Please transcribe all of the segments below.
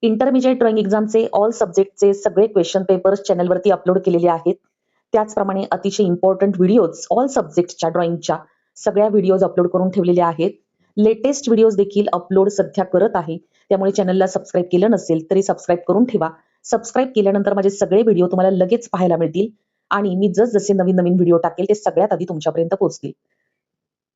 Intermediate drawing एक्झामचे all सब्जेक्टचे सगळे question papers चॅनलवरती upload केलेले आहेत. त्याचप्रमाणे अतिशय इम्पॉर्टंट व्हिडिओज ऑल सब्जेक्टच्या ड्रॉइंगच्या सगळ्या व्हिडिओज अपलोड करून ठेवलेल्या आहेत. लेटेस्ट व्हिडिओज देखील अपलोड सध्या करत आहे. त्यामुळे चॅनलला सबस्क्राईब केलं नसेल तरी सबस्क्राईब करून ठेवा. सबस्क्राईब केल्यानंतर माझे सगळे व्हिडिओ तुम्हाला लगेच पाहायला मिळतील आणि मी जसे नवीन नवीन व्हिडिओ टाकेल ते सगळ्यात आधी तुमच्यापर्यंत पोहोचतील.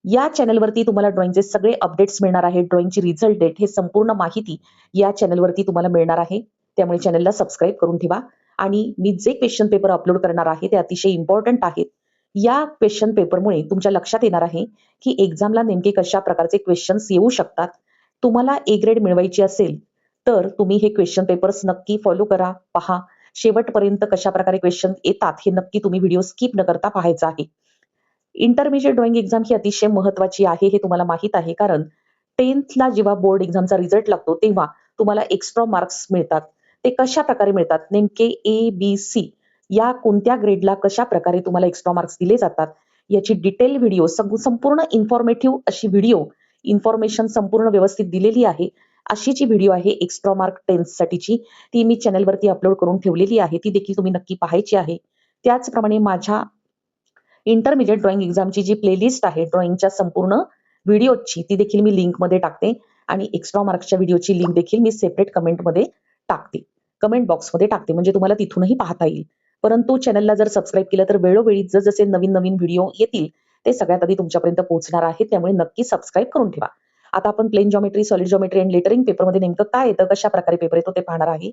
या चॅनलवरती तुम्हाला ड्रॉइंगचे सगळे अपडेट्स मिळणार आहेत. ड्रॉइंगची रिझल्ट डेट हे संपूर्ण माहिती या चॅनलवरती तुम्हाला मिळणार आहे. त्यामुळे चॅनलला सबस्क्राईब करून ठेवा आणि मी जे क्वेश्चन पेपर अपलोड करणार आहे ते अतिशय इम्पॉर्टंट आहेत. या क्वेश्चन पेपरमुळे तुमच्या लक्षात येणार आहे की एक्झामला नेमके कशा प्रकारचे क्वेश्चन्स येऊ शकतात. तुम्हाला ए ग्रेड मिळवायची असेल तर तुम्ही हे क्वेश्चन पेपर्स नक्की फॉलो करा, पहा. शेवटपर्यंत कशा प्रकारे क्वेश्चन येतात हे नक्की तुम्ही व्हिडिओ स्किप न करता पाहायचा आहे. इंटरमिजिएट ड्रॉइंग एक्झाम ही अतिशय महत्वाची आहे हे तुम्हाला माहित आहे, कारण 10th जेव्हा बोर्ड एक्झामचा रिझल्ट लागतो तेव्हा तुम्हाला एक्स्ट्रा मार्क्स मिळतात. ते कशा प्रकारे मिळतात, नेमके ABC या कोणत्या ग्रेडला कशा प्रकारे तुम्हाला एक्स्ट्रा मार्क्स दिले जातात याची डिटेल व्हिडिओ, संपूर्ण इन्फॉर्मेटिव्ह अशी व्हिडिओ, इन्फॉर्मेशन संपूर्ण व्यवस्थित दिलेली आहे. अशी जी व्हिडिओ आहे एक्स्ट्रा मार्क 10th साठीची, ती मी चॅनलवरती अपलोड करून ठेवलेली आहे. ती देखील तुम्ही नक्की पाहायची आहे. त्याचप्रमाणे माझ्या इंटरमिजिएट ड्रॉइंग एक्झामची जी प्लेलिस्ट आहे ड्रॉइंगच्या संपूर्ण व्हिडिओची, ती देखील मी लिंकमध्ये टाकते आणि एक्स्ट्रा मार्क्सच्या व्हिडिओची लिंक देखील मी सेपरेट कमेंटमध्ये टाकते, कमेंट बॉक्समध्ये टाकते, म्हणजे तुम्हाला तिथूनही पाहता येईल. परंतु चॅनलला जर सबस्क्राईब केलं तर वेळोवेळी जसे नवीन नवीन व्हिडिओ येतील ते सगळ्यात आधी तुमच्यापर्यंत पोहोचणार आहे. त्यामुळे नक्की सबस्क्राईब करून ठेवा. आता आपण प्लेन जॉमेट्री, सॉलिड जॉमेट्री आणि लेटरिंग पेपरमध्ये नेमकं काय येतं, कशा प्रकारे पेपर येतो ते पाहणार आहे.